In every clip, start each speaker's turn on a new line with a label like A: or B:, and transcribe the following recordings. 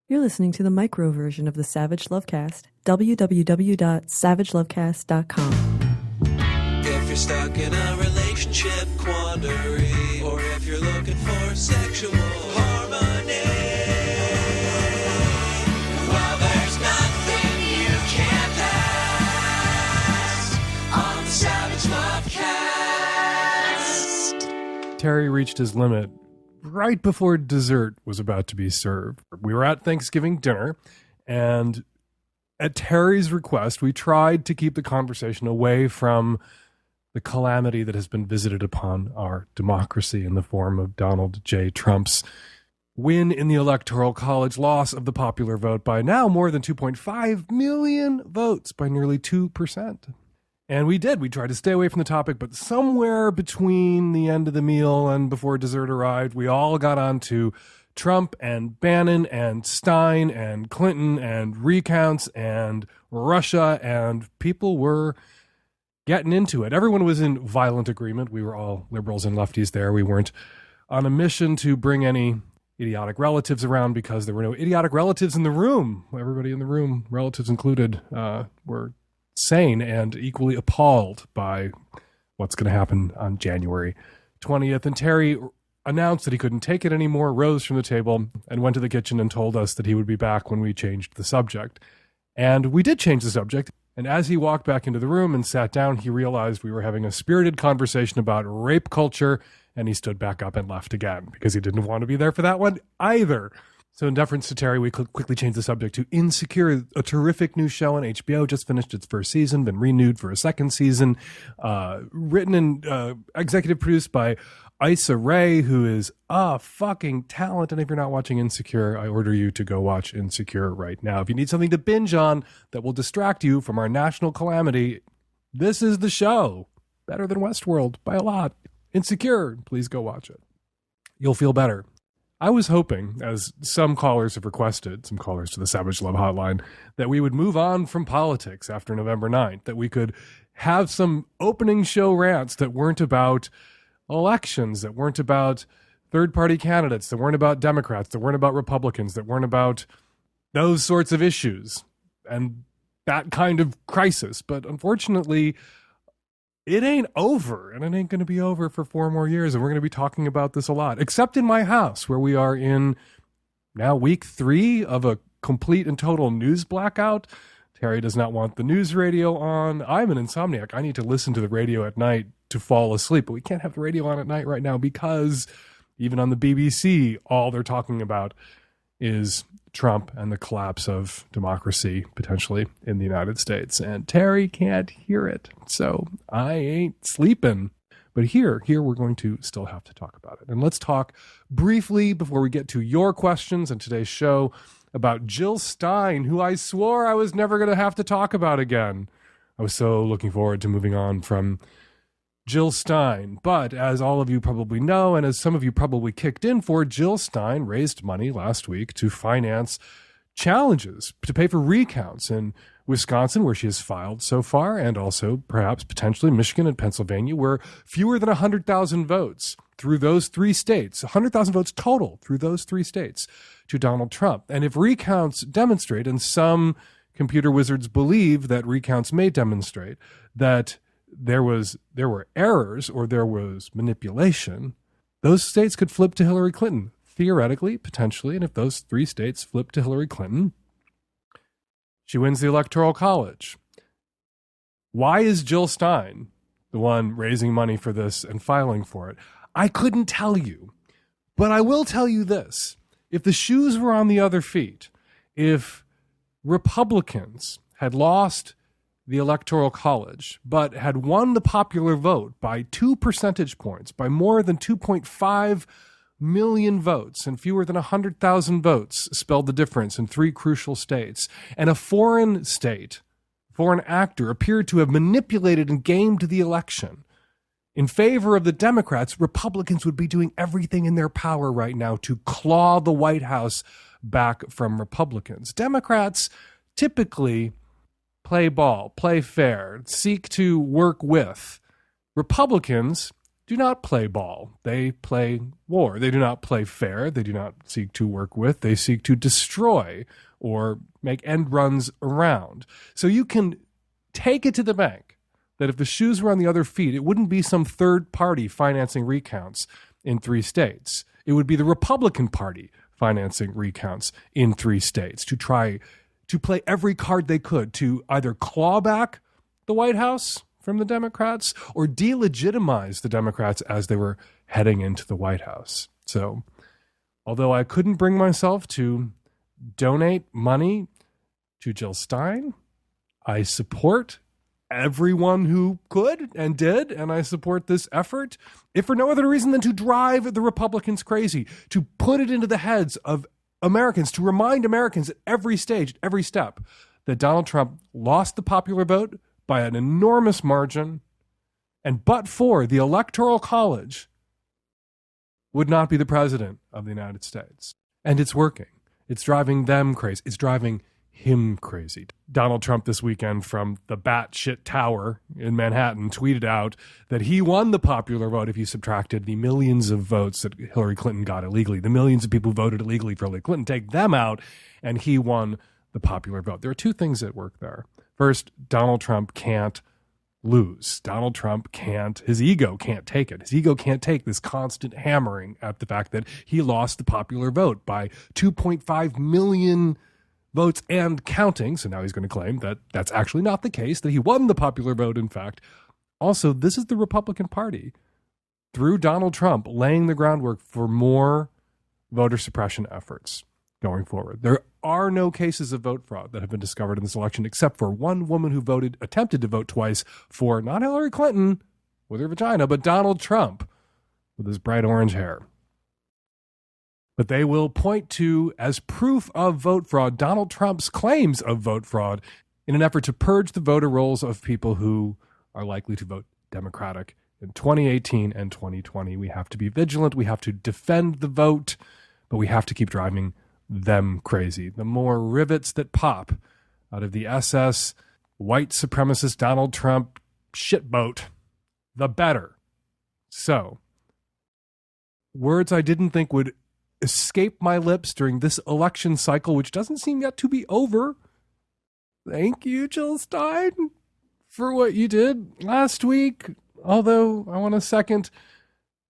A: You're listening to the micro version of the Savage Lovecast. www.savagelovecast.com.
B: If you're stuck in a relationship quandary, or if you're looking for sexual harmony, well, there's nothing you can't pass on the Savage Lovecast.
C: Terry reached his limit right before dessert was about to be served. We were at Thanksgiving dinner, and at Terry's request, we tried to keep the conversation away from the calamity that has been visited upon our democracy in the form of Donald J. Trump's win in the Electoral College, loss of the popular vote by now more than 2.5 million votes, by nearly 2%. And we did. We tried to stay away from the topic, but somewhere between the end of the meal and before dessert arrived, we all got on to Trump and Bannon and Stein and Clinton and recounts and Russia, and people were getting into it. Everyone was in violent agreement. We were all liberals and lefties there. We weren't on a mission to bring any idiotic relatives around because there were no idiotic relatives in the room. Everybody in the room, relatives included, were sane and equally appalled by what's going to happen on January 20th. And Terry announced that he couldn't take it anymore, rose from the table, and went to the kitchen and told us that he would be back when we changed the subject. And we did change the subject. And as he walked back into the room and sat down, he realized we were having a spirited conversation about rape culture, and he stood back up and left again because he didn't want to be there for that one either. So in deference to Terry, we quickly changed the subject to Insecure, a terrific new show on HBO, just finished its first season, been renewed for a second season, written and executive produced by Issa Rae, who is a fucking talent. And if you're not watching Insecure, I order you to go watch Insecure right now. If you need something to binge on that will distract you from our national calamity, this is the show. Better than Westworld by a lot. Insecure, please go watch it. You'll feel better. I was hoping, as some callers have requested, some callers to the Savage Love Hotline, that we would move on from politics after November 9th, that we could have some opening show rants that weren't about elections, that weren't about third-party candidates, that weren't about Democrats, that weren't about Republicans, that weren't about those sorts of issues and that kind of crisis. But unfortunately, it ain't over, and it ain't going to be over for 4 more years, and we're going to be talking about this a lot, except in my house, where we are in now week 3 of a complete and total news blackout. Terry does not want the news radio on. I'm an insomniac. I need to listen to the radio at night to fall asleep, but we can't have the radio on at night right now because even on the BBC, all they're talking about is Trump and the collapse of democracy potentially in the United States. And Terry can't hear it. So I ain't sleeping. But here we're going to still have to talk about it. And let's talk briefly before we get to your questions in today's show about Jill Stein, who I swore I was never going to have to talk about again. I was so looking forward to moving on from Jill Stein. But as all of you probably know, and as some of you probably kicked in for, Jill Stein raised money last week to finance challenges, to pay for recounts in Wisconsin, where she has filed so far, and also perhaps potentially Michigan and Pennsylvania, where fewer than 100,000 votes through those 3 states, 100,000 votes total through those 3 states to Donald Trump. And if recounts demonstrate, and some computer wizards believe that recounts may demonstrate that there were errors or there was manipulation, those states could flip to Hillary Clinton, theoretically, potentially. And if those 3 states flip to Hillary Clinton, she wins the Electoral College. Why is Jill Stein the one raising money for this and filing for it? I couldn't tell you, but I will tell you this. If the shoes were on the other feet, if Republicans had lost the Electoral College, but had won the popular vote by 2 percentage points, by more than 2.5 million votes, and fewer than 100,000 votes spelled the difference in 3 crucial states, and a foreign state, foreign actor, appeared to have manipulated and gamed the election in favor of the Democrats, Republicans would be doing everything in their power right now to claw the White House back from Republicans. Democrats typically play ball, play fair, seek to work with. Republicans do not play ball. They play war. They do not play fair. They do not seek to work with. They seek to destroy or make end runs around. So you can take it to the bank that if the shoes were on the other feet, it wouldn't be some third party financing recounts in 3 states. It would be the Republican Party financing recounts in 3 states to try to play every card they could to either claw back the White House from the Democrats or delegitimize the Democrats as they were heading into the White House. So, although I couldn't bring myself to donate money to Jill Stein, I support everyone who could and did, and I support this effort, if for no other reason than to drive the Republicans crazy, to put it into the heads of Americans, to remind Americans at every stage, at every step, that Donald Trump lost the popular vote by an enormous margin, and but for the Electoral College, would not be the president of the United States. And it's working. It's driving them crazy. It's driving him crazy. Donald Trump this weekend from the batshit tower in Manhattan tweeted out that he won the popular vote if you subtracted the millions of votes that Hillary Clinton got illegally. The millions of people who voted illegally for Hillary Clinton, take them out, and he won the popular vote. There are 2 things at work there. First, Donald Trump can't lose. Donald Trump can't, his ego can't take it. His ego can't take this constant hammering at the fact that he lost the popular vote by 2.5 million votes and counting. So now he's going to claim that that's actually not the case, that he won the popular vote, in fact. Also, this is the Republican Party, through Donald Trump, laying the groundwork for more voter suppression efforts going forward. There are no cases of vote fraud that have been discovered in this election, except for one woman who attempted to vote twice for not Hillary Clinton with her vagina, but Donald Trump with his bright orange hair. But they will point to, as proof of vote fraud, Donald Trump's claims of vote fraud in an effort to purge the voter rolls of people who are likely to vote Democratic in 2018 and 2020. We have to be vigilant. We have to defend the vote, but we have to keep driving them crazy. The more rivets that pop out of the SS white supremacist Donald Trump shitboat, the better. So, words I didn't think would escape my lips during this election cycle, which doesn't seem yet to be over. Thank you, Jill Stein, for what you did last week. Although I want to second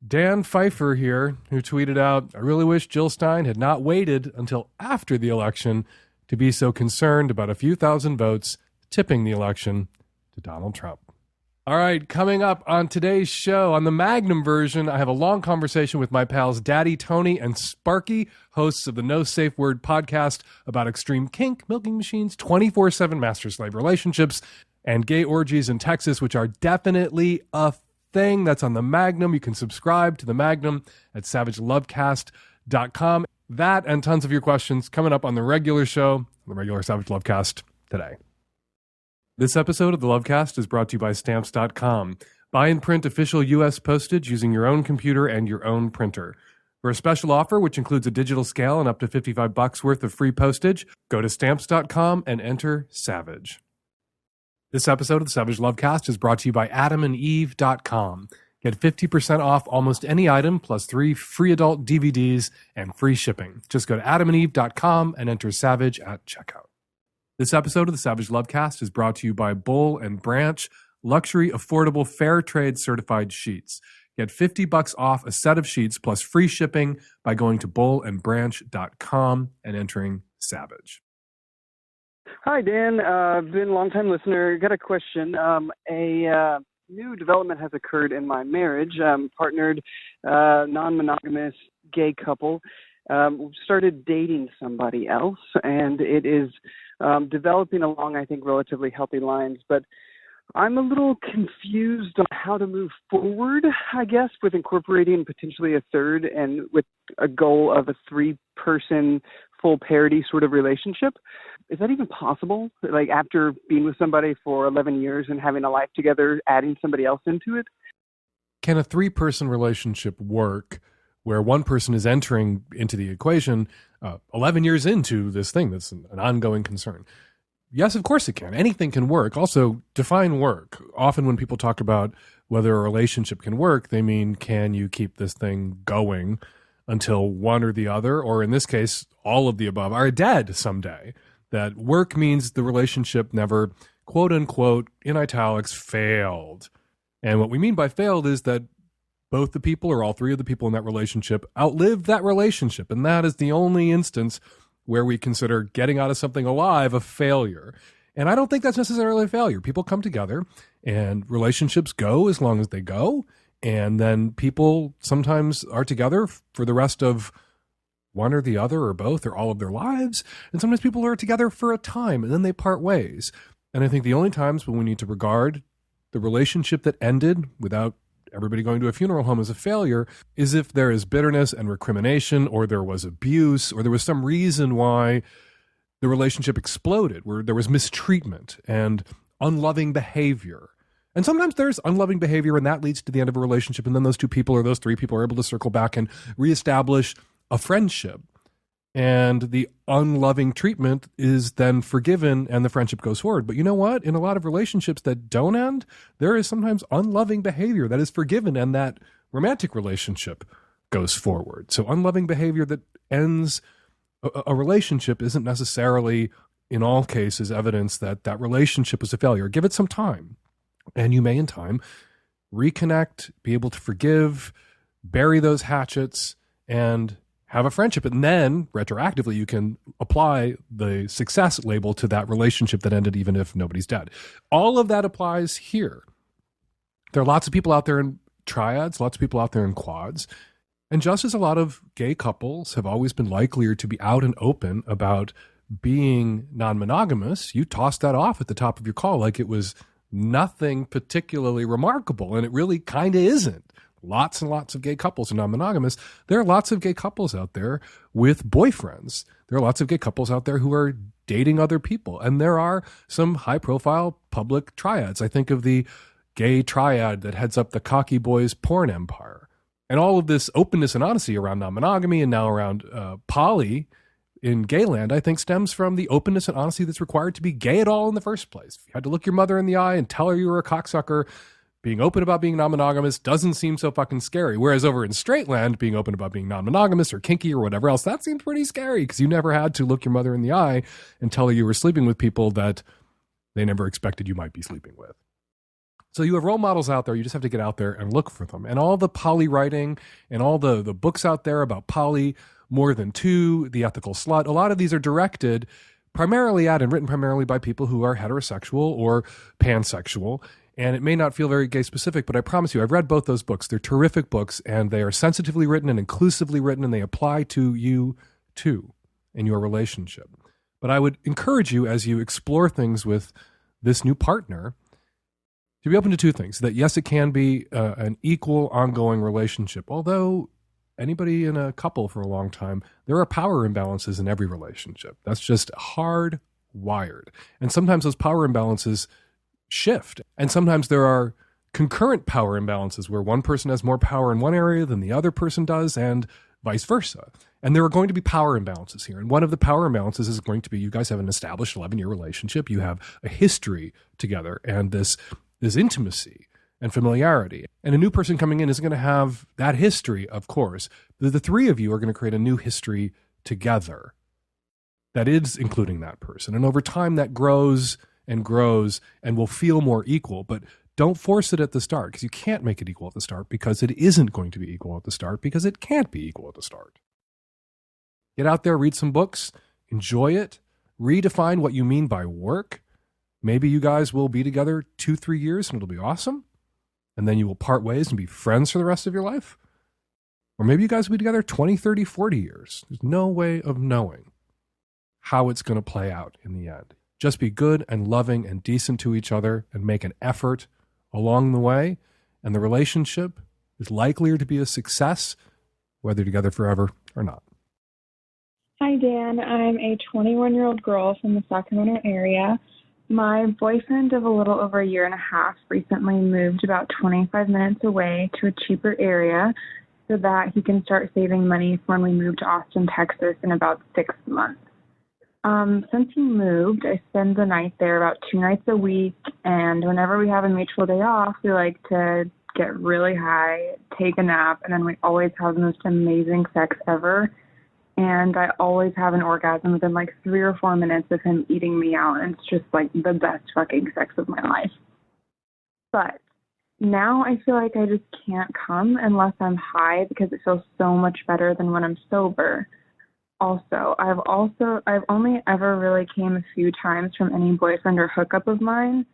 C: Dan Pfeiffer here, who tweeted out, "I really wish Jill Stein had not waited until after the election to be so concerned about a few thousand votes tipping the election to Donald Trump." All right, coming up on today's show, on the Magnum version, I have a long conversation with my pals Daddy Tony and Sparky, hosts of the No Safe Word podcast, about extreme kink, milking machines, 24/7 master-slave relationships, and gay orgies in Texas, which are definitely a thing. That's on the Magnum. You can subscribe to the Magnum at savagelovecast.com. That and tons of your questions coming up on the regular show, the regular Savage Lovecast today. This episode of the Lovecast is brought to you by Stamps.com. Buy and print official U.S. postage using your own computer and your own printer. For a special offer, which includes a digital scale and up to $55 worth of free postage, go to Stamps.com and enter SAVAGE. This episode of the Savage Lovecast is brought to you by AdamandEve.com. Get 50% off almost any item, plus 3 free adult DVDs and free shipping. Just go to AdamandEve.com and enter SAVAGE at checkout. This episode of the Savage Lovecast is brought to you by Boll and Branch, luxury, affordable, fair trade certified sheets. Get $50 off a set of sheets plus free shipping by going to bollandbranch.com and entering SAVAGE.
D: Hi, Dan. Been a long-time listener. Got a question. A new development has occurred in my marriage. Partnered, non-monogamous gay couple. Started dating somebody else, and it is developing along, I think, relatively healthy lines. But I'm a little confused on how to move forward, I guess, with incorporating potentially a third and with a goal of a 3-person full parity sort of relationship. Is that even possible? Like, after being with somebody for 11 years and having a life together, adding somebody else into it?
C: Can a 3-person relationship work where one person is entering into the equation 11 years into this thing that's an ongoing concern? Yes, of course it can. Anything can work. Also, define work. Often when people talk about whether a relationship can work, they mean, can you keep this thing going until one or the other, or in this case, all of the above, are dead someday? That work means the relationship never, quote unquote, in italics, failed. And what we mean by failed is that both the people or all three of the people in that relationship outlived that relationship. And that is the only instance where we consider getting out of something alive a failure. And I don't think that's necessarily a failure. People come together and relationships go as long as they go. And then people sometimes are together for the rest of one or the other or both or all of their lives. And sometimes people are together for a time and then they part ways. And I think the only times when we need to regard the relationship that ended without everybody going to a funeral home as a failure is if there is bitterness and recrimination, or there was abuse, or there was some reason why the relationship exploded, where there was mistreatment and unloving behavior. And sometimes there's unloving behavior and that leads to the end of a relationship. And then those two people or those three people are able to circle back and reestablish a friendship. And the unloving treatment is then forgiven and the friendship goes forward. But you know what? In a lot of relationships that don't end, there is sometimes unloving behavior that is forgiven and that romantic relationship goes forward. So unloving behavior that ends a relationship isn't necessarily, in all cases, evidence that that relationship was a failure. Give it some time. And you may, in time, reconnect, be able to forgive, bury those hatchets, and have a friendship. And then, retroactively, you can apply the success label to that relationship that ended, even if nobody's dead. All of that applies here. There are lots of people out there in triads, lots of people out there in quads. And just as a lot of gay couples have always been likelier to be out and open about being non-monogamous, you tossed that off at the top of your call like it was nothing particularly remarkable. And it really kind of isn't. Lots and lots of gay couples are non-monogamous. There are lots of gay couples out there with boyfriends. There are lots of gay couples out there who are dating other people. And there are some high-profile public triads. I think of the gay triad that heads up the Cocky Boys porn empire. And all of this openness and honesty around non-monogamy and now around poly in gayland, I think stems from the openness and honesty that's required to be gay at all in the first place. If you had to look your mother in the eye and tell her you were a cocksucker, being open about being non-monogamous doesn't seem so fucking scary. Whereas over in straight land, being open about being non-monogamous or kinky or whatever else, that seems pretty scary because you never had to look your mother in the eye and tell her you were sleeping with people that they never expected you might be sleeping with. So you have role models out there. You just have to get out there and look for them. And all the poly writing and all the books out there about poly, More Than Two, The Ethical Slut, a lot of these are directed primarily at and written primarily by people who are heterosexual or pansexual. And it may not feel very gay specific, but I promise you, I've read both those books. They're terrific books, and they are sensitively written and inclusively written, and they apply to you too in your relationship. But I would encourage you, as you explore things with this new partner, to be open to two things. That yes, it can be an equal, ongoing relationship. Although anybody in a couple for a long time, there are power imbalances in every relationship. That's just hardwired. And sometimes those power imbalances shift. And sometimes there are concurrent power imbalances where one person has more power in one area than the other person does, and vice versa. And there are going to be power imbalances here. And one of the power imbalances is going to be you guys have an established 11-year relationship. You have a history together and this intimacy and familiarity. And a new person coming in isn't going to have that history, of course. The three of you are going to create a new history together that is including that person. And over time that grows and grows and will feel more equal. But don't force it at the start, because you can't make it equal at the start, because it isn't going to be equal at the start, because it can't be equal at the start. Get out there, read some books, enjoy it, redefine what you mean by work. Maybe you guys will be together 2-3 years and it'll be awesome. And then you will part ways and be friends for the rest of your life. Or maybe you guys will be together 20, 30, 40 years. There's no way of knowing how it's going to play out in the end. Just be good and loving and decent to each other and make an effort along the way. And the relationship is likelier to be a success, whether together forever or not.
E: Hi, Dan. I'm a 21-year-old girl from the Sacramento area. My boyfriend of a little over a year and a half recently moved about 25 minutes away to a cheaper area so that he can start saving money for when we move to Austin, Texas in about 6 months. Since he moved, I spend the night there about 2 nights a week, and whenever we have a mutual day off, we like to get really high, take a nap, and then we always have the most amazing sex ever. And I always have an orgasm within like 3 or 4 minutes of him eating me out, and it's just like the best fucking sex of my life. But now I feel like I just can't come unless I'm high because it feels so much better than when I'm sober. I've only ever really came a few times from any boyfriend or hookup of mine,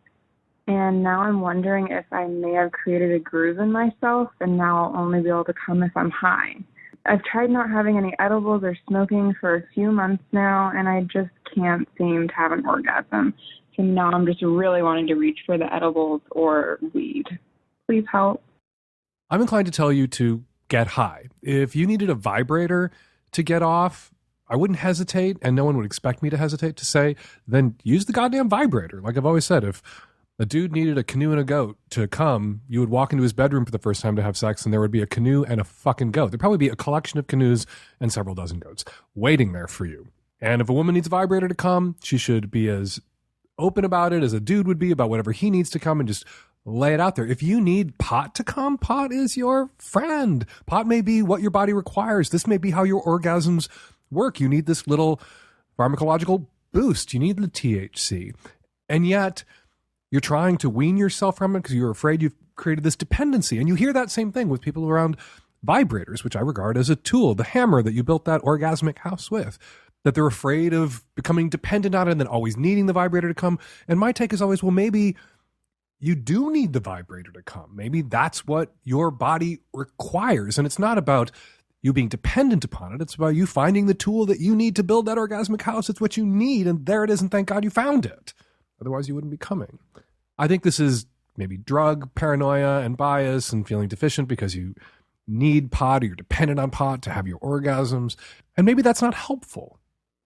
E: and now I'm wondering if I may have created a groove in myself, and now I'll only be able to come if I'm high. I've tried not having any edibles or smoking for a few months now, and I just can't seem to have an orgasm. So now I'm just really wanting to reach for the edibles or weed. Please help.
C: I'm inclined to tell you to get high. If you needed a vibrator to get off, I wouldn't hesitate, and no one would expect me to hesitate to say, then use the goddamn vibrator. Like I've always said, if a dude needed a canoe and a goat to come, you would walk into his bedroom for the first time to have sex, and there would be a canoe and a fucking goat. There'd probably be a collection of canoes and several dozen goats waiting there for you. And if a woman needs a vibrator to come, she should be as open about it as a dude would be about whatever he needs to come, and just lay it out there. If you need pot to come, pot is your friend. Pot may be what your body requires. This may be how your orgasms work. You need this little pharmacological boost. You need the THC. And yet you're trying to wean yourself from it because you're afraid you've created this dependency. And you hear that same thing with people around vibrators, which I regard as a tool, the hammer that you built that orgasmic house with, that they're afraid of becoming dependent on it and then always needing the vibrator to come. And my take is always, well, maybe you do need the vibrator to come. Maybe that's what your body requires. And it's not about you being dependent upon it. It's about you finding the tool that you need to build that orgasmic house. It's what you need. And there it is. And thank God you found it. Otherwise you wouldn't be coming. I think this is maybe drug paranoia and bias and feeling deficient because you need pot or you're dependent on pot to have your orgasms. And maybe that's not helpful.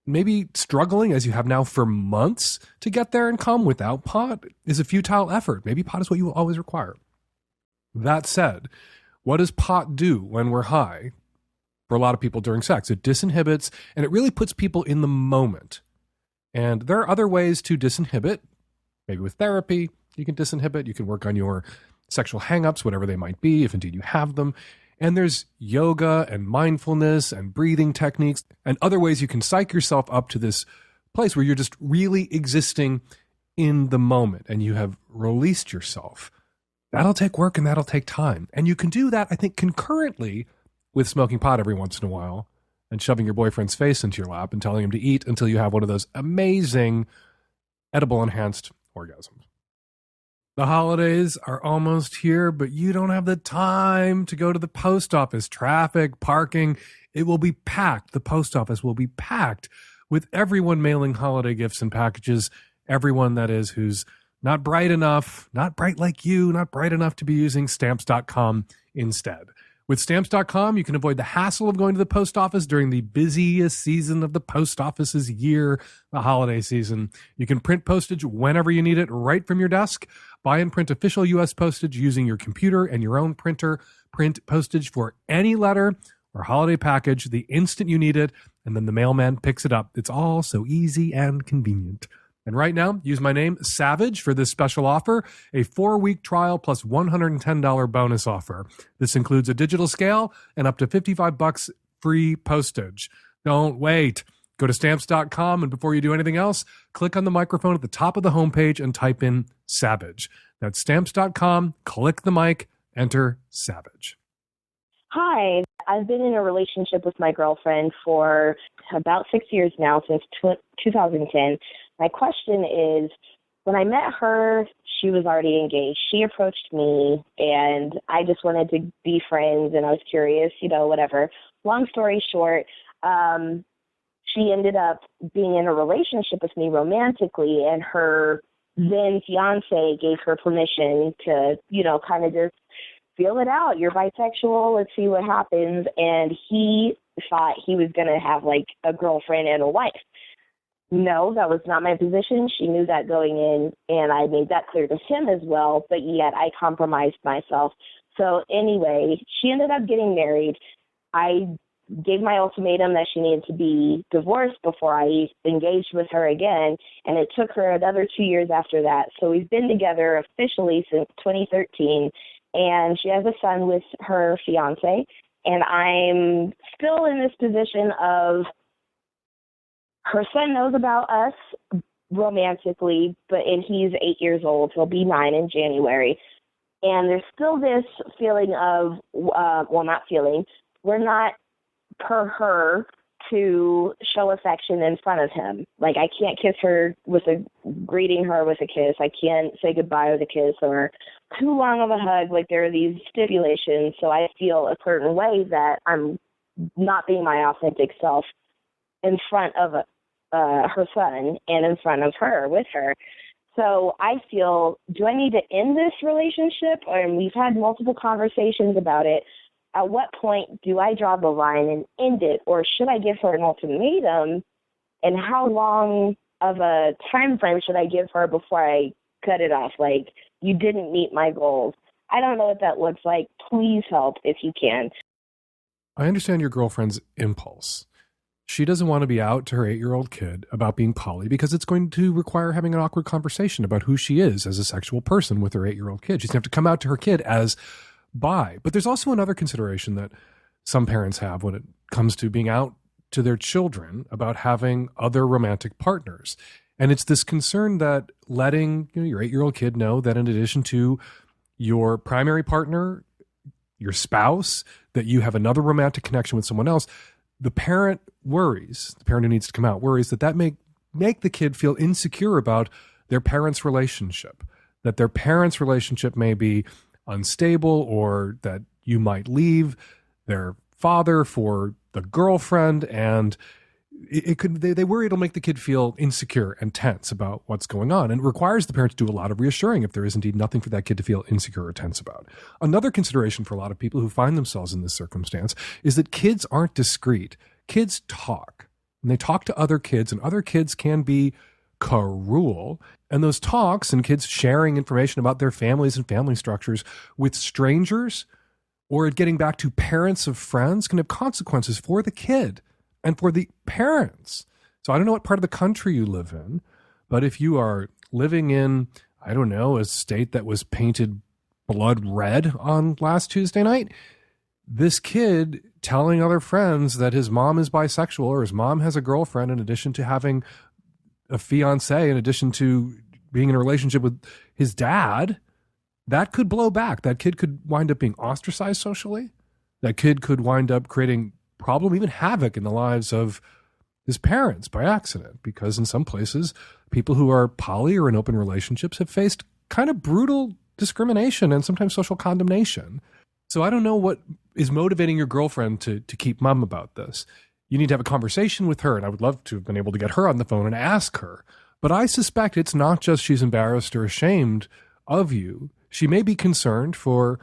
C: Maybe struggling as you have now for months to get there and come without pot is a futile effort. Maybe pot is what you will always require. That said, what does pot do when we're high? For a lot of people during sex, it disinhibits and it really puts people in the moment. And there are other ways to disinhibit. Maybe with therapy, you can disinhibit. You can work on your sexual hangups, whatever they might be, if indeed you have them. And there's yoga and mindfulness and breathing techniques and other ways you can psych yourself up to this place where you're just really existing in the moment and you have released yourself. That'll take work and that'll take time. And you can do that, I think, concurrently with smoking pot every once in a while and shoving your boyfriend's face into your lap and telling him to eat until you have one of those amazing edible enhanced orgasms. The holidays are almost here, but you don't have the time to go to the post office. Traffic, parking, it will be packed. The post office will be packed with everyone mailing holiday gifts and packages. Everyone, that is, who's not bright enough, not bright like you, not bright enough to be using Stamps.com instead. With Stamps.com, you can avoid the hassle of going to the post office during the busiest season of the post office's year, the holiday season. You can print postage whenever you need it right from your desk. Buy and print official U.S. postage using your computer and your own printer. Print postage for any letter or holiday package the instant you need it, and then the mailman picks it up. It's all so easy and convenient. And right now, use my name, Savage, for this special offer, a 4-week trial plus $110 bonus offer. This includes a digital scale and up to $55 free postage. Don't wait. Go to Stamps.com, and before you do anything else, click on the microphone at the top of the homepage and type in Savage. That's Stamps.com, click the mic, enter Savage.
F: Hi, I've been in a relationship with my girlfriend for about 6 years now, since 2010. My question is, when I met her, she was already engaged. She approached me, and I just wanted to be friends, and I was curious, whatever. Long story short, she ended up being in a relationship with me romantically, and her then fiance gave her permission to, kind of just feel it out. You're bisexual. Let's see what happens. And he thought he was going to have like a girlfriend and a wife. No, that was not my position. She knew that going in, and I made that clear to him as well, but yet I compromised myself. So anyway, she ended up getting married. I gave my ultimatum that she needed to be divorced before I engaged with her again, and it took her another 2 years after that. So we've been together officially since 2013, and she has a son with her fiance, and I'm still in this position of her son knows about us romantically, and he's 8 years old. He'll be 9 in January. And there's still this feeling of, not feeling, we're not per her to show affection in front of him. Like, I can't kiss her greeting her with a kiss. I can't say goodbye with a kiss or too long of a hug. Like, there are these stipulations. So I feel a certain way that I'm not being my authentic self in front of her son and in front of her, with her. So I feel, do I need to end this relationship? And we've had multiple conversations about it. At what point do I draw the line and end it? Or should I give her an ultimatum? And how long of a time frame should I give her before I cut it off? Like, you didn't meet my goals. I don't know what that looks like. Please help if you can.
C: I understand your girlfriend's impulse. She doesn't want to be out to her 8-year-old kid about being poly because it's going to require having an awkward conversation about who she is as a sexual person with her 8-year-old kid. She's going to have to come out to her kid as bi. But there's also another consideration that some parents have when it comes to being out to their children about having other romantic partners. And it's this concern that letting your 8-year-old kid know that in addition to your primary partner, your spouse, that you have another romantic connection with someone else, the parent worries, the parent who needs to come out worries that make the kid feel insecure about their parents' relationship, that their parents' relationship may be unstable, or that you might leave their father for the girlfriend, and they worry it'll make the kid feel insecure and tense about what's going on. And it requires the parent to do a lot of reassuring if there is indeed nothing for that kid to feel insecure or tense about. Another consideration for a lot of people who find themselves in this circumstance is that kids aren't discreet. Kids talk, and they talk to other kids, and other kids can be cruel. And those talks and kids sharing information about their families and family structures with strangers, or getting back to parents of friends, can have consequences for the kid and for the parents. So I don't know what part of the country you live in, but if you are living in, I don't know, a state that was painted blood red on last Tuesday night, this kid telling other friends that his mom is bisexual or his mom has a girlfriend in addition to having a fiance, in addition to being in a relationship with his dad, that could blow back. That kid could wind up being ostracized socially. That kid could wind up creating problem, even havoc in the lives of his parents by accident, because in some places, people who are poly or in open relationships have faced kind of brutal discrimination and sometimes social condemnation. So I don't know what is motivating your girlfriend to keep mum about this. You need to have a conversation with her, and I would love to have been able to get her on the phone and ask her. But I suspect it's not just she's embarrassed or ashamed of you. She may be concerned for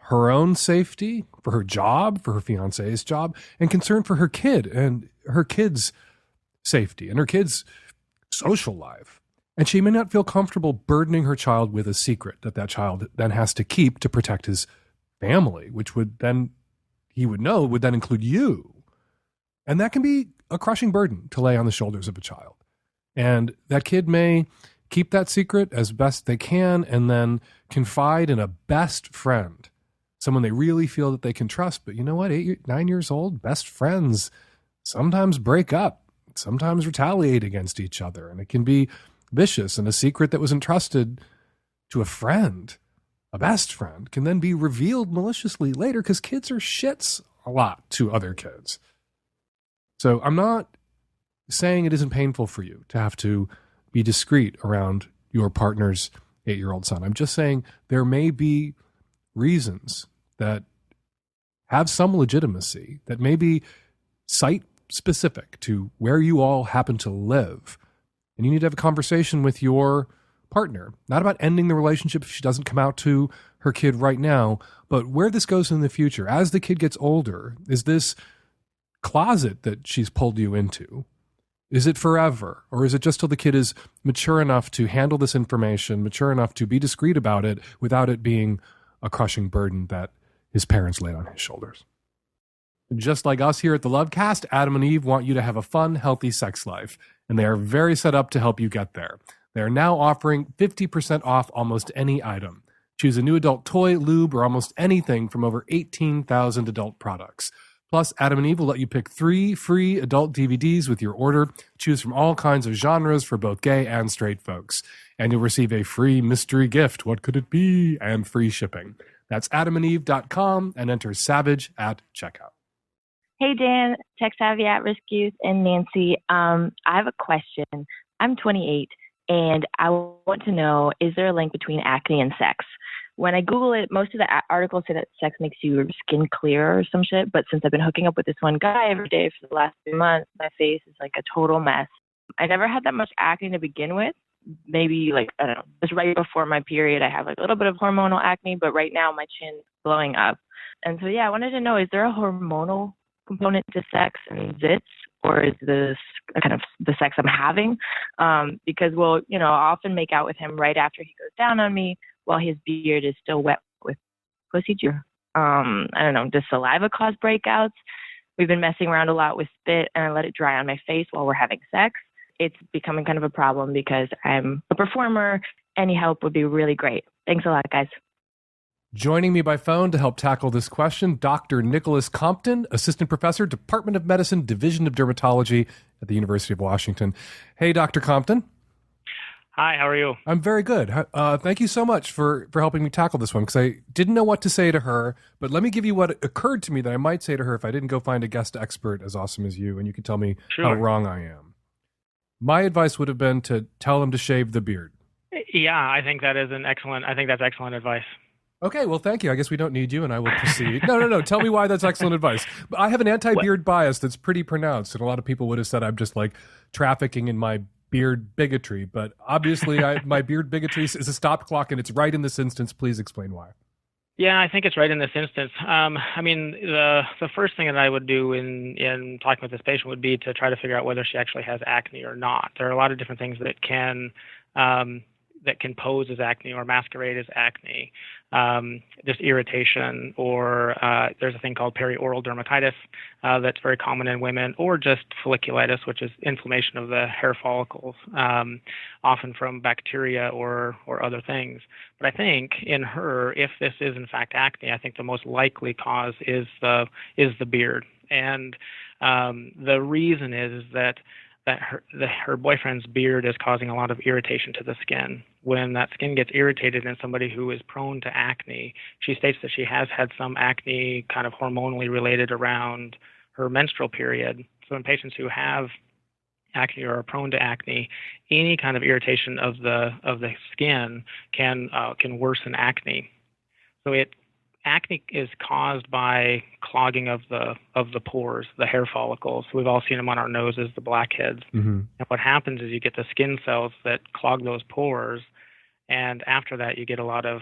C: her own safety, for her job, for her fiance's job, and concerned for her kid and her kid's safety and her kid's social life. And she may not feel comfortable burdening her child with a secret that child then has to keep to protect his family, which would then, he would know, would then include you. And that can be a crushing burden to lay on the shoulders of a child. And that kid may keep that secret as best they can and then confide in a best friend, someone they really feel that they can trust. But you know what? 9 years old, best friends sometimes break up, sometimes retaliate against each other. And it can be vicious. And a secret that was entrusted to a friend, a best friend, can then be revealed maliciously later, because kids are shits a lot to other kids. So I'm not saying it isn't painful for you to have to be discreet around your partner's 8-year-old son. I'm just saying there may be reasons that have some legitimacy, that may be site specific to where you all happen to live. And you need to have a conversation with your partner, not about ending the relationship if she doesn't come out to her kid right now, but where this goes in the future. As the kid gets older, is this closet that she's pulled you into, is it forever? Or is it just till the kid is mature enough to handle this information, mature enough to be discreet about it without it being a crushing burden that his parents laid on his shoulders? Just like us here at the Lovecast, Adam and Eve want you to have a fun, healthy sex life, and they are very set up to help you get there. They are now offering 50% off almost any item. Choose a new adult toy, lube, or almost anything from over 18,000 adult products. Plus, Adam and Eve will let you pick 3 free adult DVDs with your order. Choose from all kinds of genres for both gay and straight folks. And you'll receive a free mystery gift. What could it be? And free shipping. That's adamandeve.com and enter SAVAGE at checkout.
G: Hey, Dan, Tech Savvy at Risk Youth, and Nancy. I have a question. I'm 28, and I want to know, is there a link between acne and sex? When I Google it, most of the articles say that sex makes your skin clear or some shit, but since I've been hooking up with this one guy every day for the last 3 months, my face is like a total mess. I never had that much acne to begin with. Maybe I don't know, just right before my period, I have like a little bit of hormonal acne, but right now my chin's blowing up. And so, yeah, I wanted to know, is there a hormonal component to sex and zits, or is this kind of the sex I'm having? Because, well, I often make out with him right after he goes down on me while his beard is still wet with pussy juice. I don't know, does saliva cause breakouts? We've been messing around a lot with spit, and I let it dry on my face while we're having sex. It's becoming kind of a problem because I'm a performer. Any help would be really great. Thanks a lot, guys.
C: Joining me by phone to help tackle this question, Dr. Nicholas Compton, Assistant Professor, Department of Medicine, Division of Dermatology at the University of Washington. Hey, Dr. Compton.
H: Hi, how are you?
C: I'm very good. Thank you so much for helping me tackle this one, because I didn't know what to say to her, but let me give you what occurred to me that I might say to her if I didn't go find a guest expert as awesome as you, and you can tell me how wrong I am. My advice would have been to tell him to shave the beard.
H: Yeah, I think that's excellent advice.
C: Okay, well, thank you. I guess we don't need you, and I will proceed. No. Tell me why that's excellent advice. But I have an anti-beard bias that's pretty pronounced, and a lot of people would have said I'm just like trafficking in my beard bigotry. But obviously, my beard bigotry is a stop clock, and it's right in this instance. Please explain why.
H: Yeah, I think it's right in this instance. The first thing that I would do in talking with this patient would be to try to figure out whether she actually has acne or not. There are a lot of different things that can pose as acne or masquerade as acne. Just irritation, or there's a thing called perioral dermatitis that's very common in women, or just folliculitis, which is inflammation of the hair follicles, often from bacteria or other things. But I think in her, if this is in fact acne, I think the most likely cause is the beard, and the reason is that her boyfriend's beard is causing a lot of irritation to the skin. When that skin gets irritated in somebody who is prone to acne, she states that she has had some acne kind of hormonally related around her menstrual period. So in patients who have acne or are prone to acne, any kind of irritation of the skin can worsen acne. So acne is caused by clogging of the pores, the hair follicles. We've all seen them on our noses, the blackheads. Mm-hmm. And what happens is you get the skin cells that clog those pores, and after that you get a lot of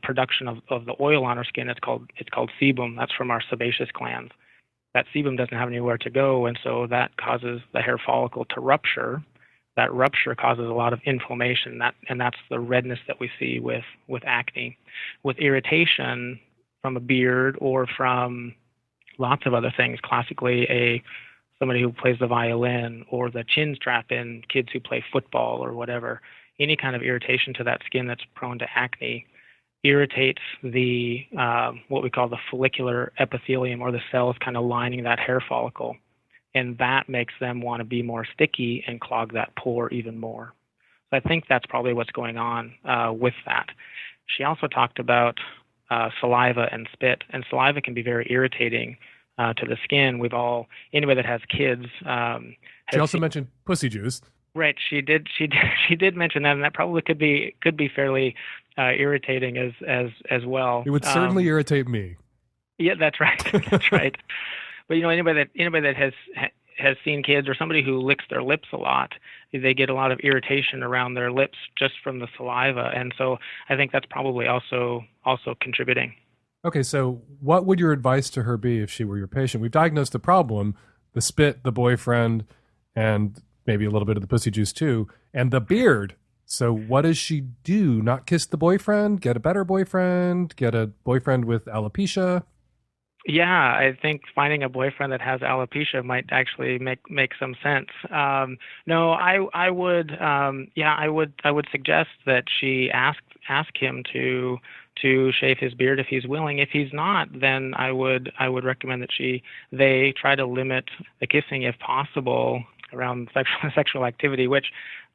H: production of the oil on our skin. It's called sebum. That's from our sebaceous glands. That sebum doesn't have anywhere to go, and so that causes the hair follicle to rupture. That rupture causes a lot of inflammation, and that's the redness that we see with acne. With irritation from a beard or from lots of other things, classically somebody who plays the violin, or the chin strap in kids who play football or whatever, any kind of irritation to that skin that's prone to acne irritates the what we call the follicular epithelium, or the cells kind of lining that hair follicle. And that makes them want to be more sticky and clog that pore even more. So I think that's probably what's going on with that. She also talked about saliva and spit, and saliva can be very irritating to the skin. Anybody that has kids.
C: She also mentioned pussy juice.
H: Right, she did mention that, and that probably could be fairly irritating as well.
C: It would certainly irritate me.
H: Yeah, that's right. That's right. But anybody that has seen kids, or somebody who licks their lips a lot, they get a lot of irritation around their lips just from the saliva, and so I think that's probably also contributing.
C: Okay, so what would your advice to her be if she were your patient? We've diagnosed the problem: the spit, the boyfriend, and maybe a little bit of the pussy juice too, and the beard. So what does she do? Not kiss the boyfriend? Get a better boyfriend? Get a boyfriend with alopecia?
H: Yeah, I think finding a boyfriend that has alopecia might actually make some sense. No, I would I would suggest that she ask him to shave his beard if he's willing. If he's not, then I would recommend that they try to limit the kissing if possible around sexual activity, which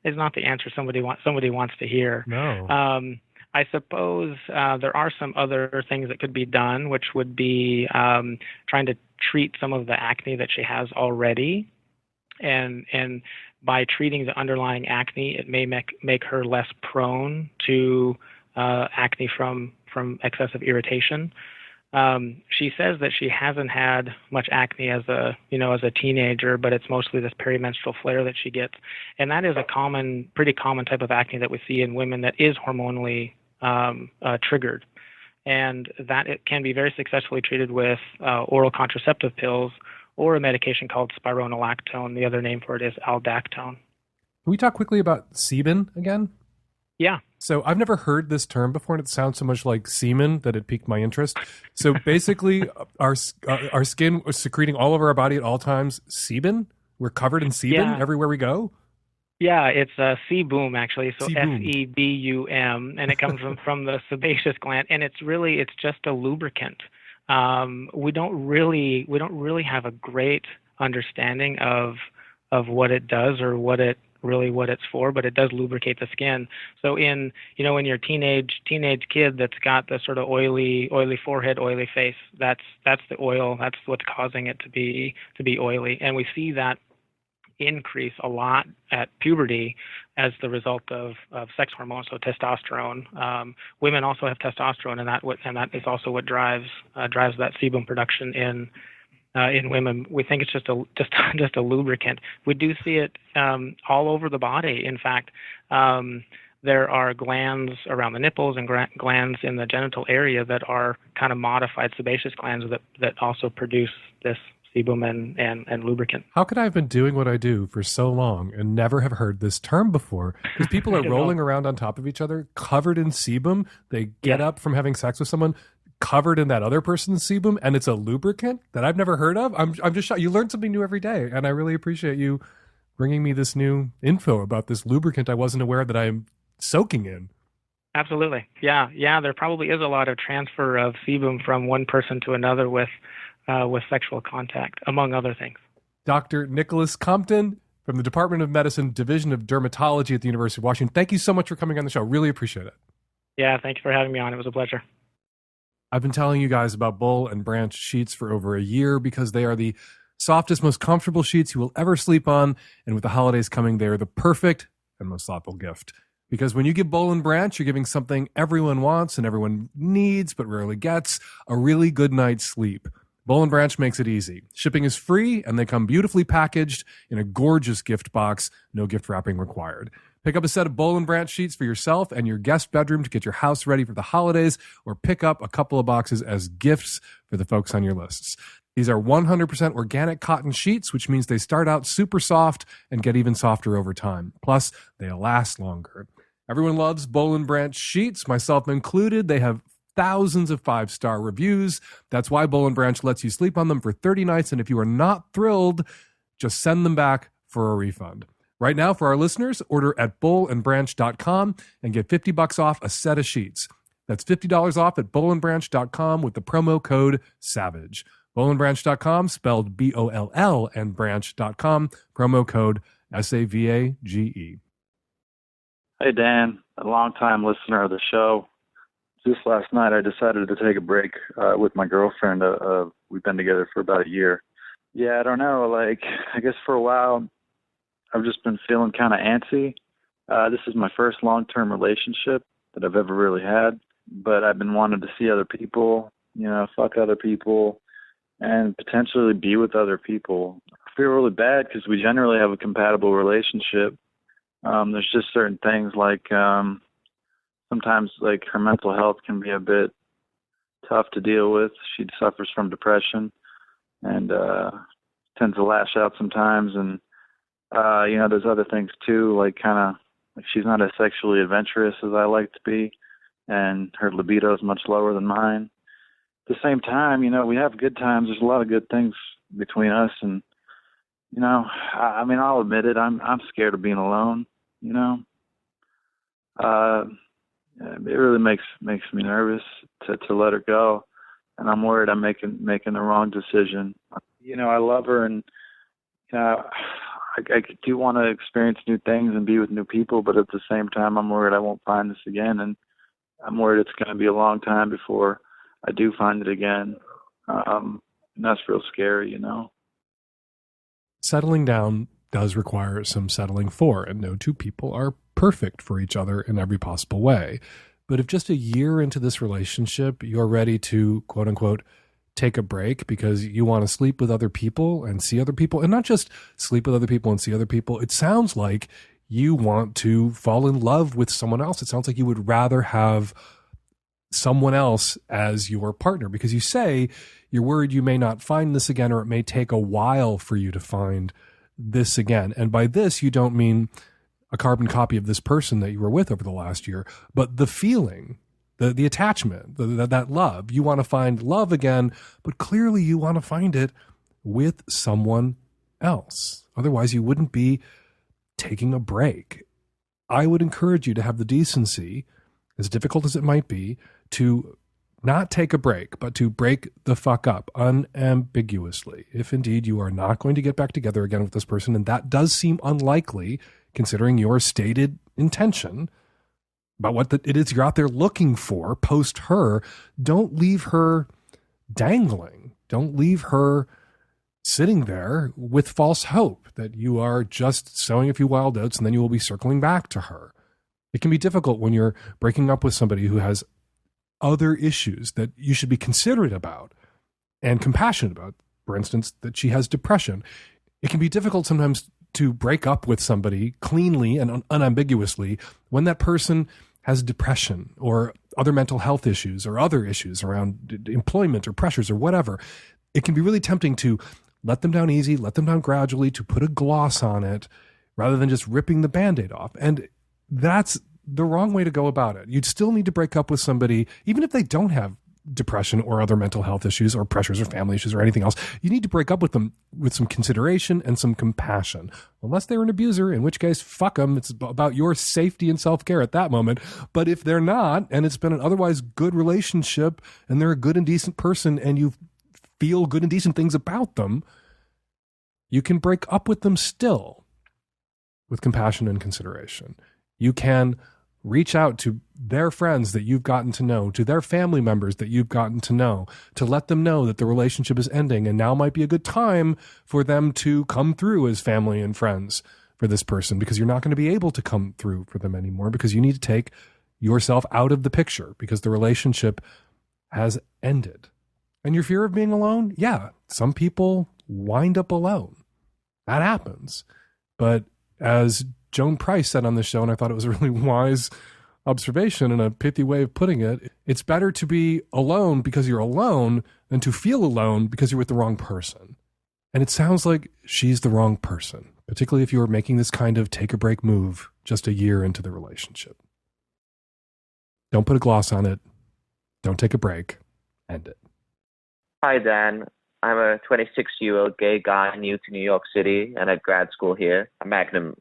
H: is not the answer somebody wants to hear.
C: No.
H: I suppose there are some other things that could be done, which would be trying to treat some of the acne that she has already, and by treating the underlying acne, it may make her less prone to acne from excessive irritation. She says that she hasn't had much acne as a teenager, but it's mostly this perimenstrual flare that she gets, and that is a pretty common type of acne that we see in women that is hormonally triggered, and that it can be very successfully treated with oral contraceptive pills or a medication called spironolactone. The other name for it is aldactone.
C: Can we talk quickly about sebum again?
H: Yeah.
C: So I've never heard this term before, and it sounds so much like semen that it piqued my interest. So basically, our skin was secreting all over our body at all times sebum. We're covered in sebum everywhere we go.
H: Yeah, it's sebum actually, so
C: Sebum.
H: sebum, and it comes from the sebaceous gland, and it's just a lubricant. We don't really have a great understanding of what it does or what it's for, but it does lubricate the skin. So in your teenage kid that's got the sort of oily forehead, oily face, that's the oil. That's what's causing it to be oily, and we see that increase a lot at puberty as the result of sex hormones, so testosterone. Women also have testosterone, and that is also what drives that sebum production in women. We think it's just a lubricant. We do see it all over the body. In fact, there are glands around the nipples and glands in the genital area that are kind of modified sebaceous glands that also produce this sebum and lubricant.
C: How could I have been doing what I do for so long and never have heard this term before? Because people are rolling around on top of each other, covered in sebum. They get up from having sex with someone covered in that other person's sebum, and it's a lubricant that I've never heard of. I'm just shocked. You learn something new every day, and I really appreciate you bringing me this new info about this lubricant I wasn't aware that I'm soaking in.
H: Absolutely. Yeah. There probably is a lot of transfer of sebum from one person to another with sexual contact, among other things.
C: Dr. Nicholas Compton from the Department of Medicine, Division of Dermatology at the University of Washington. Thank you so much for coming on the show. Really appreciate it.
H: Yeah, thank you for having me on. It was a pleasure.
C: I've been telling you guys about Boll and Branch sheets for over a year because they are the softest, most comfortable sheets you will ever sleep on. And with the holidays coming, they are the perfect and most thoughtful gift. Because when you give Boll and Branch, you're giving something everyone wants and everyone needs but rarely gets, a really good night's sleep. Boll and Branch makes it easy. Shipping is free, and they come beautifully packaged in a gorgeous gift box. No gift wrapping required. Pick up a set of Boll and Branch sheets for yourself and your guest bedroom to get your house ready for the holidays, or pick up a couple of boxes as gifts for the folks on your lists. These are 100% organic cotton sheets, which means they start out super soft and get even softer over time. Plus, they last longer. Everyone loves Boll and Branch sheets, myself included. They have thousands of 5-star reviews. That's why Boll and Branch lets you sleep on them for 30 nights. And if you are not thrilled, just send them back for a refund. Right now, for our listeners, order at bollandbranch.com and get $50 off a set of sheets. That's $50 off at bollandbranch.com with the promo code SAVAGE. Bollandbranch.com, spelled BOLL, and branch.com, promo code SAVAGE.
I: Hey, Dan, a longtime listener of the show. Just last night, I decided to take a break with my girlfriend. We've been together for about a year. Yeah, I don't know. I guess for a while, I've just been feeling kind of antsy. This is my first long-term relationship that I've ever really had, but I've been wanting to see other people, fuck other people, and potentially be with other people. I feel really bad because we generally have a compatible relationship. There's just certain things like sometimes her mental health can be a bit tough to deal with. She suffers from depression and tends to lash out sometimes. And, there's other things too, like she's not as sexually adventurous as I like to be, and her libido is much lower than mine. the same time, we have good times. There's a lot of good things between us, and I mean, I'll admit it. I'm scared of being alone. It really makes me nervous to let her go, and I'm worried I'm making the wrong decision. I love her, and I do want to experience new things and be with new people, but at the same time, I'm worried I won't find this again, and I'm worried it's going to be a long time before I do find it again. And that's real scary,
C: Settling down does require some settling for, and no two people are perfect for each other in every possible way. But if just a year into this relationship, you're ready to, quote unquote, take a break because you want to sleep with other people and see other people, and not just sleep with other people and see other people, it sounds like you want to fall in love with someone else. It sounds like you would rather have someone else as your partner, because you say you're worried you may not find this again, or it may take a while for you to find this again. And by this, you don't mean a carbon copy of this person that you were with over the last year, but the feeling, the attachment, that love. You want to find love again, but clearly you want to find it with someone else. Otherwise, you wouldn't be taking a break. I would encourage you to have the decency, as difficult as it might be, to not take a break, but to break the fuck up unambiguously. If indeed you are not going to get back together again with this person, and that does seem unlikely considering your stated intention about what it is you're out there looking for post her, don't leave her dangling. Don't leave her sitting there with false hope that you are just sowing a few wild oats and then you will be circling back to her. It can be difficult when you're breaking up with somebody who has other issues that you should be considerate about and compassionate about. For instance, that she has depression. It can be difficult sometimes to break up with somebody cleanly and unambiguously when that person has depression or other mental health issues or other issues around employment or pressures or whatever. It can be really tempting to let them down easy, let them down gradually, to put a gloss on it rather than just ripping the Band-Aid off. And that's the wrong way to go about it. You'd still need to break up with somebody, even if they don't have depression or other mental health issues or pressures or family issues or anything else. You need to break up with them with some consideration and some compassion. Unless they're an abuser, in which case, fuck them. It's about your safety and self-care at that moment. But if they're not, and it's been an otherwise good relationship, and they're a good and decent person, and you feel good and decent things about them, you can break up with them still with compassion and consideration. You can reach out to their friends that you've gotten to know, to their family members that you've gotten to know, to let them know that the relationship is ending and now might be a good time for them to come through as family and friends for this person, because you're not going to be able to come through for them anymore because you need to take yourself out of the picture because the relationship has ended. And your fear of being alone? Yeah, some people wind up alone. That happens. But as Joan Price said on the show, and I thought it was a really wise observation and a pithy way of putting it, it's better to be alone because you're alone than to feel alone because you're with the wrong person. And it sounds like she's the wrong person, particularly if you were making this kind of take a break move just a year into the relationship. Don't put a gloss on it. Don't take a break. End it.
J: Hi, Dan. I'm a 26-year-old gay guy new to New York City and at grad school here, a Magnum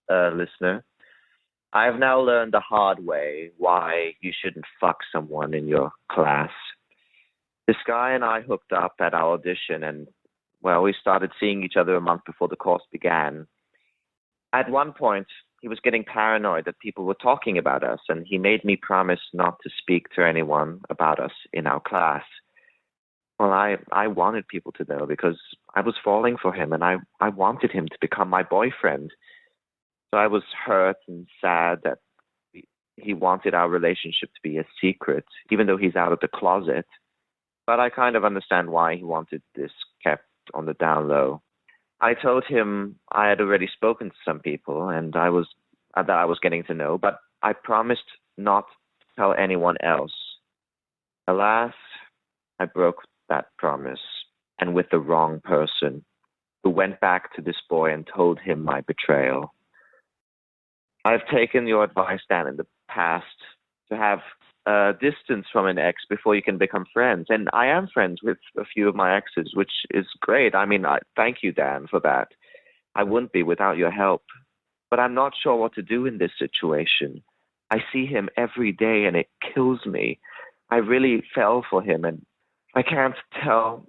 J: listener. I've now learned the hard way why you shouldn't fuck someone in your class. This guy and I hooked up at our audition, and, well, we started seeing each other a month before the course began. At one point, he was getting paranoid that people were talking about us, and he made me promise not to speak to anyone about us in our class. Well, I wanted people to know because I was falling for him, and I wanted him to become my boyfriend. So I was hurt and sad that he wanted our relationship to be a secret, even though he's out of the closet. But I kind of understand why he wanted this kept on the down low. I told him I had already spoken to some people and that I was getting to know, but I promised not to tell anyone else. Alas, I broke that promise, and with the wrong person, who went back to this boy and told him my betrayal. I've taken your advice, Dan, in the past to have distance from an ex before you can become friends. And I am friends with a few of my exes, which is great. I mean, thank you, Dan, for that. I wouldn't be without your help. But I'm not sure what to do in this situation. I see him every day, and it kills me. I really fell for him, and I can tell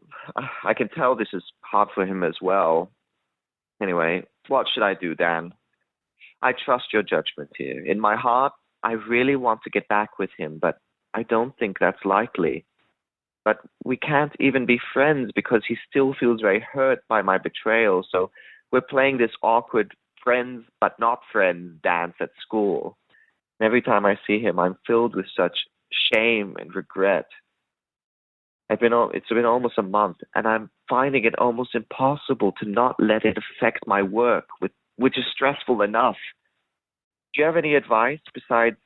J: this is hard for him as well. Anyway, what should I do, Dan? I trust your judgment here. In my heart, I really want to get back with him, but I don't think that's likely. But we can't even be friends because he still feels very hurt by my betrayal. So we're playing this awkward friends but not friends dance at school. And every time I see him, I'm filled with such shame and regret. It's been almost a month, and I'm finding it almost impossible to not let it affect my work, which is stressful enough. Do you have any advice besides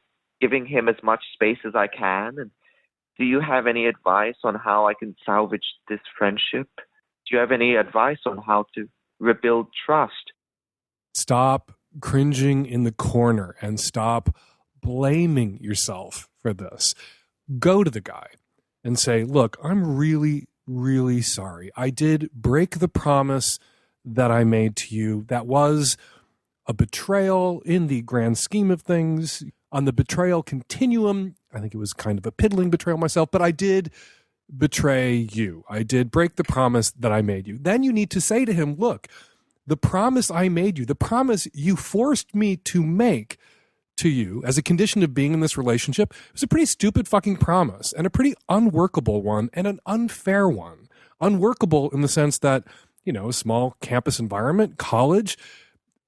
J: giving him as much space as I can? And do you have any advice on how I can salvage this friendship? Do you have any advice on how to rebuild trust?
C: Stop cringing in the corner and stop blaming yourself for this. Go to the guy and say, look, I'm really, really sorry. I did break the promise that I made to you. That was a betrayal in the grand scheme of things. On the betrayal continuum, I think it was kind of a piddling betrayal myself, but I did betray you. I did break the promise that I made you. Then you need to say to him, look, the promise I made you, the promise you forced me to make to you as a condition of being in this relationship, it was a pretty stupid fucking promise and a pretty unworkable one and an unfair one. Unworkable in the sense that, a small campus environment, college,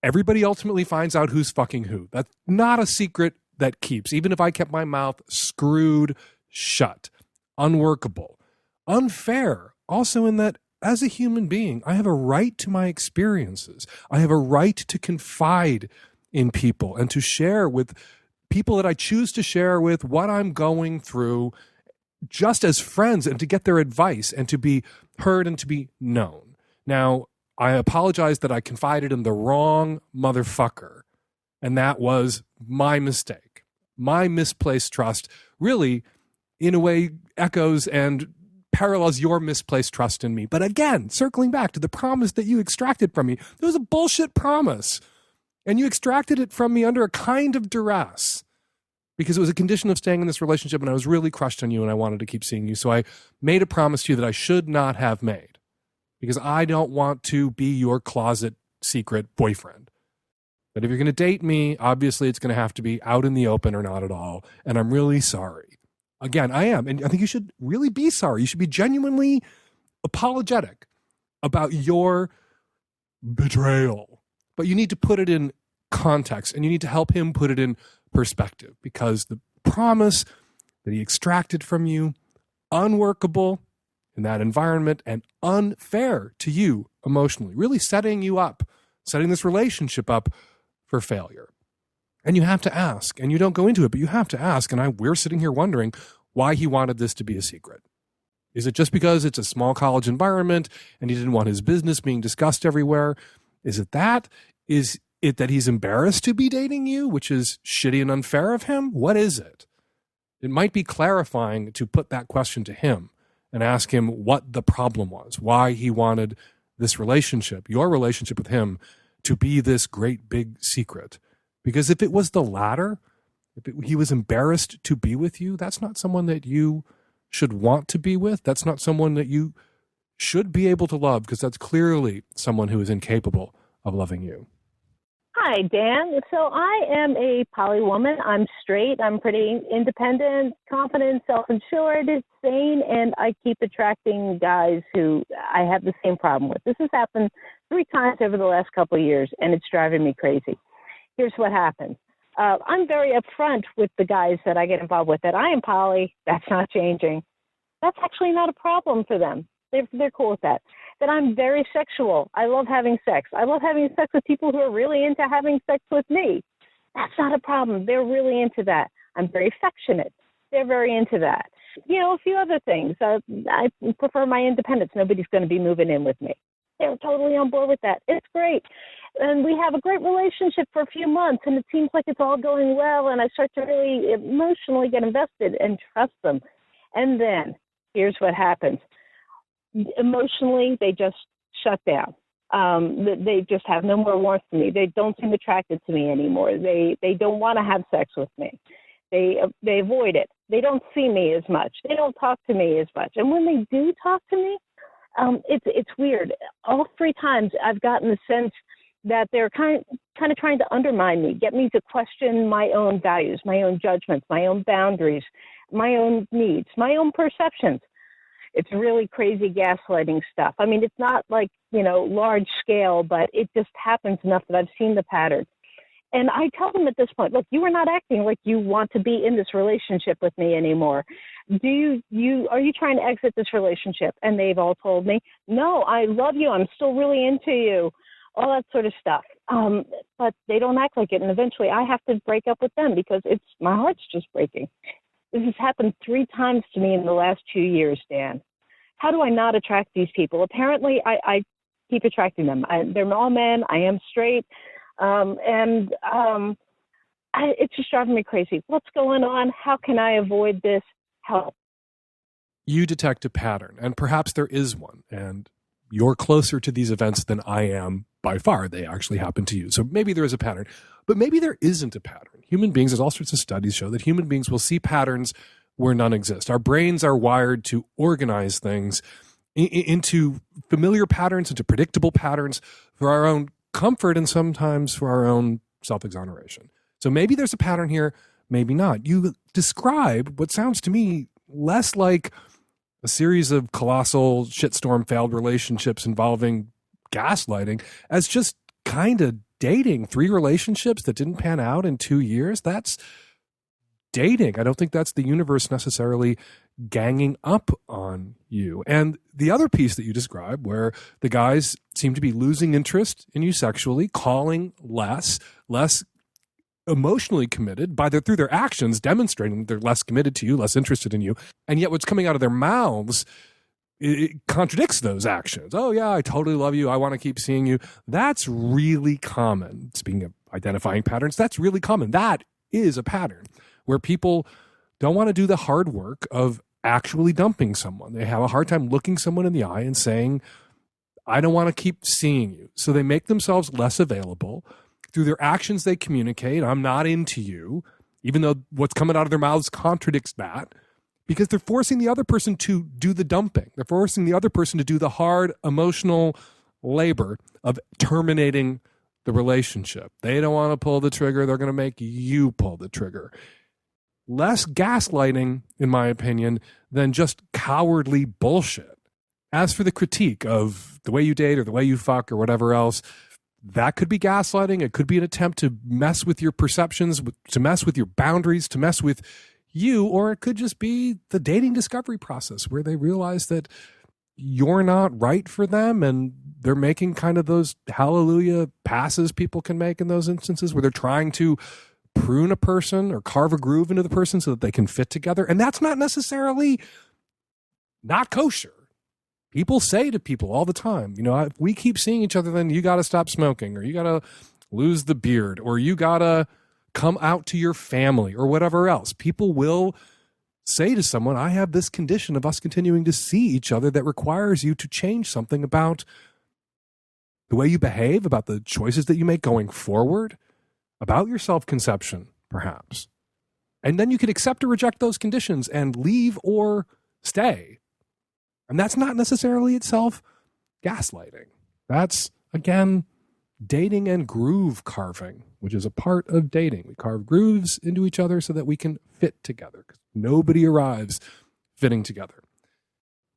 C: everybody ultimately finds out who's fucking who. That's not a secret that keeps, even if I kept my mouth screwed shut. Unworkable. Unfair, also in that as a human being, I have a right to my experiences. I have a right to confide in people and to share with people that I choose to share with what I'm going through just as friends, and to get their advice and to be heard and to be known. Now, I apologize that I confided in the wrong motherfucker, and that was my mistake. My misplaced trust really, in a way, echoes and parallels your misplaced trust in me. But again, circling back to the promise that you extracted from me, it was a bullshit promise. And you extracted it from me under a kind of duress because it was a condition of staying in this relationship, and I was really crushed on you and I wanted to keep seeing you. So I made a promise to you that I should not have made because I don't want to be your closet secret boyfriend. But if you're going to date me, obviously it's going to have to be out in the open or not at all. And I'm really sorry. Again, I am. And I think you should really be sorry. You should be genuinely apologetic about your betrayal. But you need to put it in context, and you need to help him put it in perspective, because the promise that he extracted from you, unworkable in that environment and unfair to you emotionally, really setting you up, setting this relationship up for failure. And you have to ask, and you don't go into it, but you have to ask, and we're sitting here wondering why he wanted this to be a secret. Is it just because it's a small college environment and he didn't want his business being discussed everywhere? Is it that? Is it that he's embarrassed to be dating you, which is shitty and unfair of him? What is it? It might be clarifying to put that question to him and ask him what the problem was, why he wanted this relationship, your relationship with him, to be this great big secret. Because if it was the latter, he was embarrassed to be with you, that's not someone that you should want to be with. That's not someone that you should be able to love, because that's clearly someone who is incapable of loving you.
K: Hi, Dan. So I am a poly woman. I'm straight. I'm pretty independent, confident, self-insured, sane, and I keep attracting guys who I have the same problem with. This has happened 3 times over the last couple of years, and it's driving me crazy. Here's what happens. I'm very upfront with the guys that I get involved with that I am poly. That's not changing. That's actually not a problem for them. They're cool with that. That I'm very sexual. I love having sex. I love having sex with people who are really into having sex with me. That's not a problem. They're really into that. I'm very affectionate. They're very into that. A few other things. I prefer my independence. Nobody's going to be moving in with me. They're totally on board with that. It's great. And we have a great relationship for a few months, and it seems like it's all going well, and I start to really emotionally get invested and trust them. And then here's what happens. Emotionally, they just shut down. They just have no more warmth for me. They don't seem attracted to me anymore. They don't want to have sex with me. They avoid it. They don't see me as much. They don't talk to me as much. And when they do talk to me, it's weird. All 3 times I've gotten the sense that they're kind of trying to undermine me, get me to question my own values, my own judgments, my own boundaries, my own needs, my own perceptions. It's really crazy gaslighting stuff. I mean, it's not like, large scale, but it just happens enough that I've seen the pattern. And I tell them at this point, look, you are not acting like you want to be in this relationship with me anymore. Are you trying to exit this relationship? And they've all told me, no, I love you. I'm still really into you. All that sort of stuff. But they don't act like it. And eventually I have to break up with them because my heart's just breaking. This has happened 3 times to me in the last 2 years, Dan. How do I not attract these people? Apparently I keep attracting them. They're all men. I am straight. It's just driving me crazy. What's going on? How can I avoid this? Help.
C: You detect a pattern, and perhaps there is one, and you're closer to these events than I am by far. They actually happen to you. So maybe there is a pattern, but maybe there isn't a pattern. Human beings, there's all sorts of studies show that human beings will see patterns where none exist. Our brains are wired to organize things into familiar patterns, into predictable patterns for our own comfort and sometimes for our own self-exoneration. So maybe there's a pattern here, maybe not. You describe what sounds to me less like a series of colossal shitstorm failed relationships involving gaslighting as just kind of dating. 3 relationships that didn't pan out in 2 years. That's dating. I don't think that's the universe necessarily ganging up on you. And the other piece that you describe where the guys seem to be losing interest in you sexually, calling less emotionally committed through their actions, demonstrating that they're less committed to you, less interested in you. And yet what's coming out of their mouths, it contradicts those actions. Oh yeah, I totally love you. I want to keep seeing you. That's really common. Speaking of identifying patterns, that's really common. That is a pattern where people don't want to do the hard work of actually dumping someone. They have a hard time looking someone in the eye and saying, I don't want to keep seeing you. So they make themselves less available. Through their actions, they communicate, I'm not into you, even though what's coming out of their mouths contradicts that, because they're forcing the other person to do the dumping. They're forcing the other person to do the hard emotional labor of terminating the relationship. They don't want to pull the trigger. They're going to make you pull the trigger. Less gaslighting, in my opinion, than just cowardly bullshit. As for the critique of the way you date or the way you fuck or whatever else, that could be gaslighting. It could be an attempt to mess with your perceptions, to mess with your boundaries, to mess with you, or it could just be the dating discovery process where they realize that you're not right for them and they're making kind of those hallelujah passes people can make in those instances where they're trying to prune a person or carve a groove into the person so that they can fit together. And that's not necessarily not kosher. People say to people all the time, if we keep seeing each other, then you got to stop smoking, or you got to lose the beard, or you got to come out to your family, or whatever else. People will say to someone, I have this condition of us continuing to see each other that requires you to change something about the way you behave, about the choices that you make going forward, about your self-conception, perhaps. And then you can accept or reject those conditions and leave or stay. And that's not necessarily itself gaslighting. That's, again, dating and groove carving, which is a part of dating. We carve grooves into each other so that we can fit together, because nobody arrives fitting together.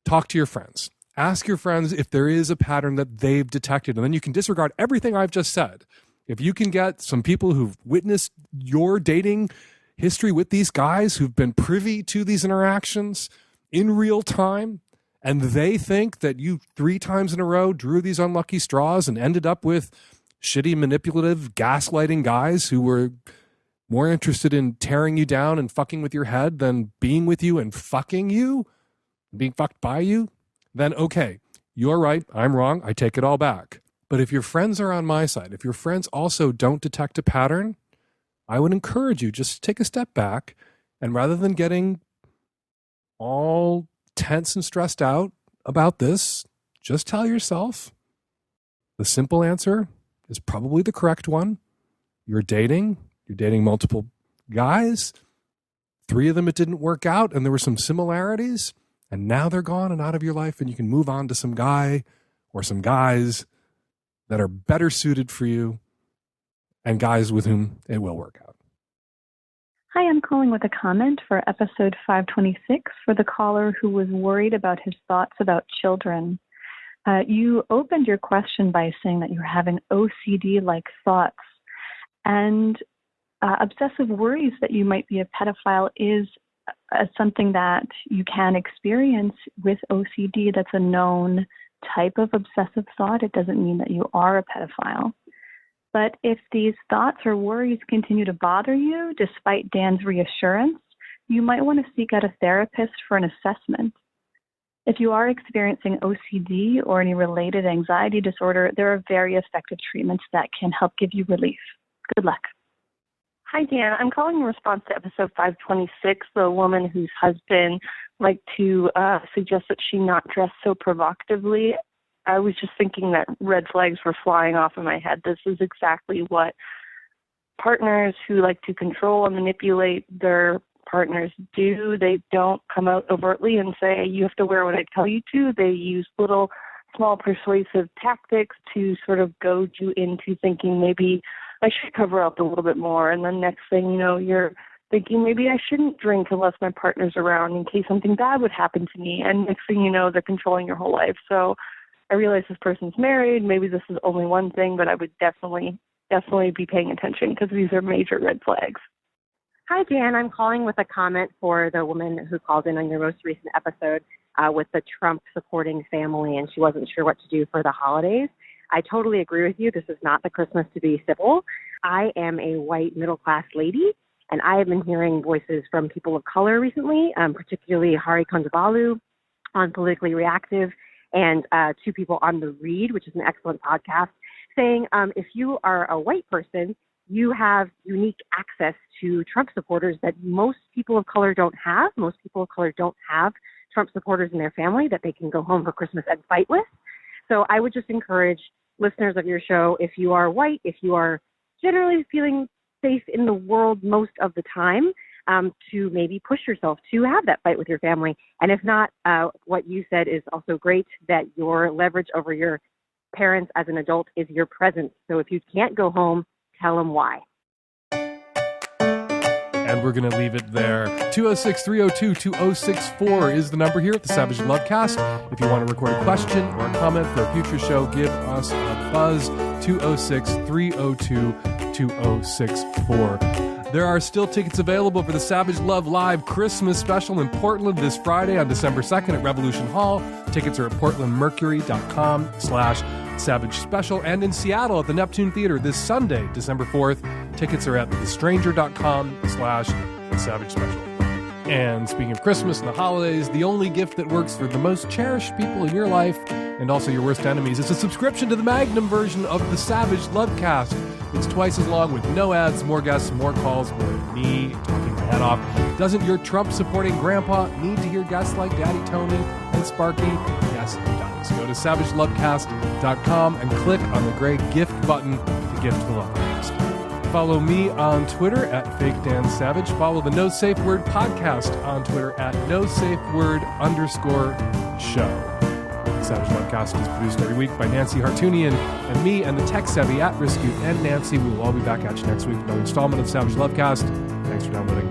C: Talk to your friends. Ask your friends if there is a pattern that they've detected, and then you can disregard everything I've just said. If you can get some people who've witnessed your dating history with these guys, who've been privy to these interactions in real time, and they think that you 3 times in a row drew these unlucky straws and ended up with shitty, manipulative, gaslighting guys who were more interested in tearing you down and fucking with your head than being with you and fucking you, being fucked by you, then okay, You're right. I'm wrong. I take it all back. But if your friends are on my side, if your friends also don't detect a pattern, I would encourage you just to take a step back, and rather than getting all tense and stressed out about this, just tell yourself the simple answer is probably the correct one. You're dating multiple guys. 3 of them, it didn't work out, and there were some similarities, and now they're gone and out of your life, and you can move on to some guy or some guys that are better suited for you, and guys with whom it will work out.
L: Hi, I'm calling with a comment for episode 526 for the caller who was worried about his thoughts about children. You opened your question by saying that you're having OCD-like thoughts, and obsessive worries that you might be a pedophile is something that you can experience with OCD. That's a known type of obsessive thought. It doesn't mean that you are a pedophile. But if these thoughts or worries continue to bother you, despite Dan's reassurance, you might want to seek out a therapist for an assessment. If you are experiencing OCD or any related anxiety disorder, there are very effective treatments that can help give you relief. Good luck.
M: Hi, Dan. I'm calling in response to episode 526, the woman whose husband liked to suggest that she not dress so provocatively. I was just thinking that red flags were flying off in my head. This is exactly what partners who like to control and manipulate their partners do. They don't come out overtly and say, you have to wear what I tell you to. They use little, small persuasive tactics to sort of goad you into thinking maybe I should cover up a little bit more. And then next thing you know, you're thinking maybe I shouldn't drink unless my partner's around in case something bad would happen to me. And next thing you know, they're controlling your whole life. So I realize this person's married. Maybe this is only one thing, but I would definitely be paying attention because these are major red flags.
N: Hi, Dan. I'm calling with a comment for the woman who called in on your most recent episode with the Trump-supporting family, and she wasn't sure what to do for the holidays. I totally agree with you. This is not the Christmas to be civil. I am a white middle-class lady, and I have been hearing voices from people of color recently, particularly Hari Kondabolu on Politically Reactive, and 2 people on The Read, which is an excellent podcast, saying if you are a white person, you have unique access to Trump supporters that most people of color don't have. Most people of color don't have Trump supporters in their family that they can go home for Christmas and fight with. So I would just encourage listeners of your show, if you are white, if you are generally feeling safe in the world most of the time, to maybe push yourself to have that fight with your family. And if not, what you said is also great, that your leverage over your parents as an adult is your presence. So if you can't go home, tell them why.
C: And we're going to leave it there. 206-302-2064 is the number here at the Savage Lovecast. If you want to record a question or a comment for a future show, give us a buzz. 206-302-2064. There are still tickets available for the Savage Love Live Christmas special in Portland this Friday on December 2nd at Revolution Hall. Tickets are at portlandmercury.com/Savage Special, and in Seattle at the Neptune Theater this Sunday, December 4th. Tickets are at thestranger.com/Savage Special. And speaking of Christmas and the holidays, the only gift that works for the most cherished people in your life and also your worst enemies is a subscription to the Magnum version of the Savage Lovecast. It's twice as long with no ads, more guests, more calls, more me talking my head off. Doesn't your Trump-supporting grandpa need to hear guests like Daddy Tony and Sparky? Yes, he does. Go to savagelovecast.com and click on the gray gift button to gift the Lovecast. Follow me on Twitter at FakeDanSavage. Follow the No Safe Word podcast on Twitter at NoSafeWord_show. The Savage Lovecast is produced every week by Nancy Hartunian and me and the tech-savvy at-risk youth and Nancy. We will all be back at you next week with another installment of Savage Lovecast. Thanks for downloading.